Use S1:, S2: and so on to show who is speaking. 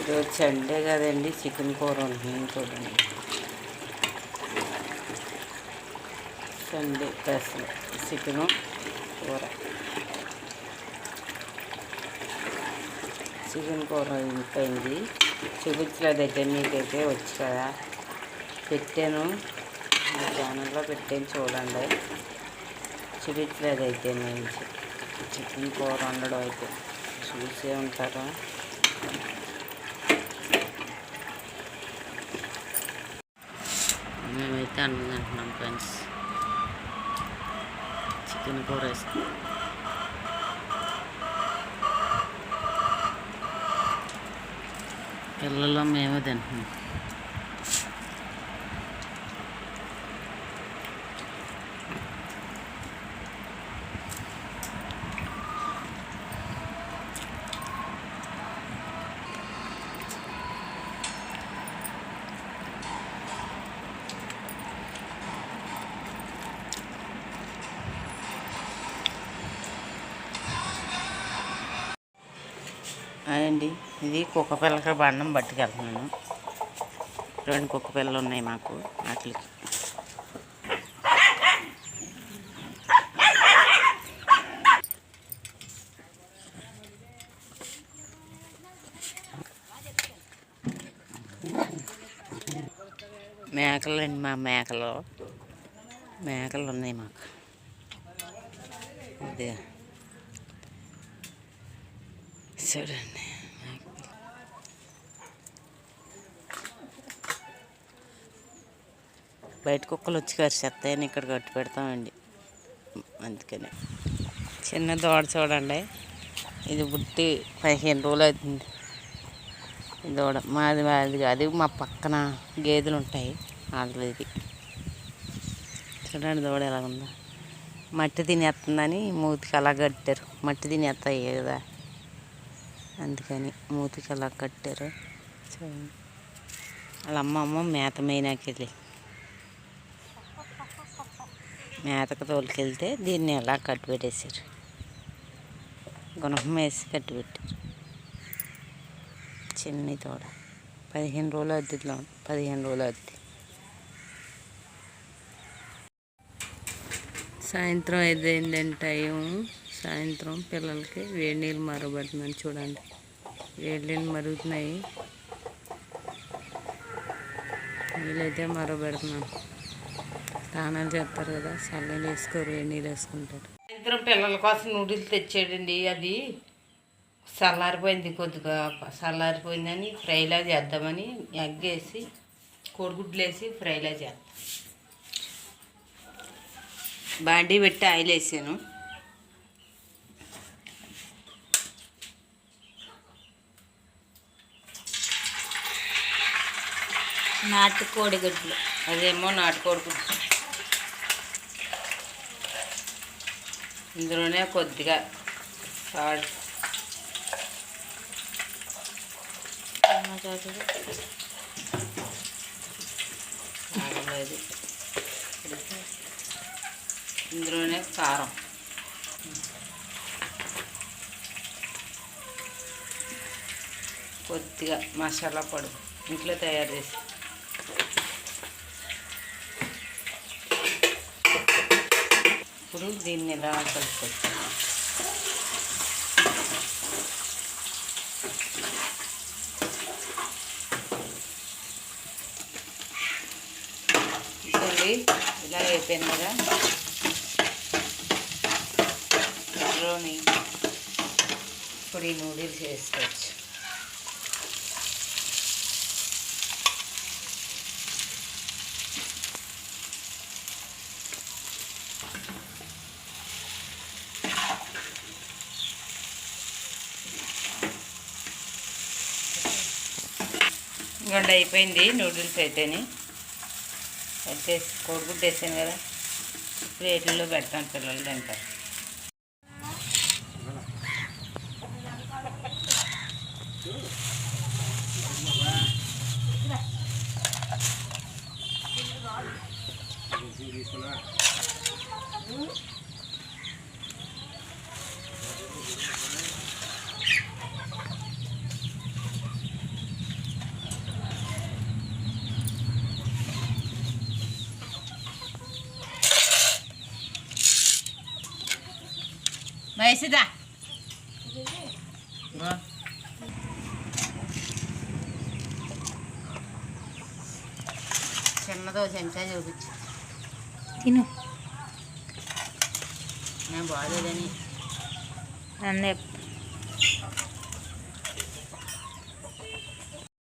S1: ఈరోజు సండే కదండి, చికెన్ కూర వండుతున్నాను చూడండి. సండే స్పెషల్ చికెను కూర. చికెన్ కూర అయిపోయింది. చూపించలేదైతే మీకైతే వచ్చి కదా పెట్టాను, మా ఛానల్లో పెట్టాను చూడండి. చూపించలేదైతే నేను చికెన్ కూర వండడం అయితే చూసే ఉంటారా. మేమైతే అన్నం తింటున్నాం ఫ్రెండ్స్. చికెన్ కూర వేసుకున్నాం. పిల్లలు మేమే తింటున్నాం. అండి ఇది కుక్క పిల్లకి బండం పట్టుకెళ్తున్నాను. 2 కుక్క పిల్లలు ఉన్నాయి మాకు. వాటికి మేకలు అండి, మా మేకలు ఉన్నాయి మాకు. అదే చూడండి, బయట కుక్కలు వచ్చి కరిచేస్తాయని ఇక్కడ కట్టి పెడతామండి. అందుకని చిన్న దూడ చూడండి, ఇది పుట్టి 15 రోజులు అవుతుంది. ఈ దూడ మాది అది మా పక్కన గేదెలు ఉంటాయి వాళ్ళది. ఇది చూడండి దూడ ఎలా ఉందో. మట్టి తినేస్తుందని మూతికి అలా కట్టారు. మట్టి తినేస్తాయి కదా, అందుకని మూతికి అలా కట్టారు. చూడండి వాళ్ళ అమ్మమ్మ మేత మేనాకెళ్ళి మేతకు తోలుకెళ్తే దీన్ని ఎలా కట్టి పెట్టేశారు. గుణపం వేసి కట్టి పెట్టారు. చిన్న తోడ 15 రోజులు అవుతుందిలో, 15 రోజులు అవుతుంది. సాయంత్రం అయిందండి టైం. సాయంత్రం పిల్లలకి వేడి నీళ్ళు మరగబెడుతున్నాను చూడండి. వేడి నీళ్ళు మరుగుతున్నాయి, నీళ్ళైతే మరగబెడుతున్నాను. స్నానాలు చేస్తారు కదా, చల్లనీళ్ళు వేసుకోరు, వేడి నీళ్ళు వేసుకుంటారు. సాయంత్రం పిల్లల కోసం నూడిల్స్ తెచ్చాడండి. అది చల్లారిపోయింది, కొద్దిగా చల్లారిపోయిందని ఫ్రైలా చేద్దామని ఎగ్ వేసి కోడిగుడ్లు వేసి ఫ్రైలా చేద్దాం. బాండీ పెట్టి ఆయిల్ వేసాను. నాటుకోడి గుడ్లు, అదేమో నాటుకోడి గుడ్లు. ఇందులోనే కొద్దిగా సాల్ట్, ఇందులోనే కారం, కొద్దిగా మసాలా పొడి ఇంట్లో తయారు చేసి, ఇప్పుడు దీన్ని ఎలా కలుపుకోవచ్చు. ఇలా అయిపోయింది కదా, ఇందులోని ఇప్పుడు ఈ నూడిల్స్ వేసుకోవచ్చు. ఇంకొండ అయిపోయింది నూడిల్స్ అయితేని. కోడిగుడ్డు వేసాను కదా, ప్లేట్లలో పెడతాను, పిల్లలు తింటారు. వయసుదా చిన్నదో చెంచా చూపించు
S2: తిను
S1: నేను బాగోలేదని
S2: అన్నీ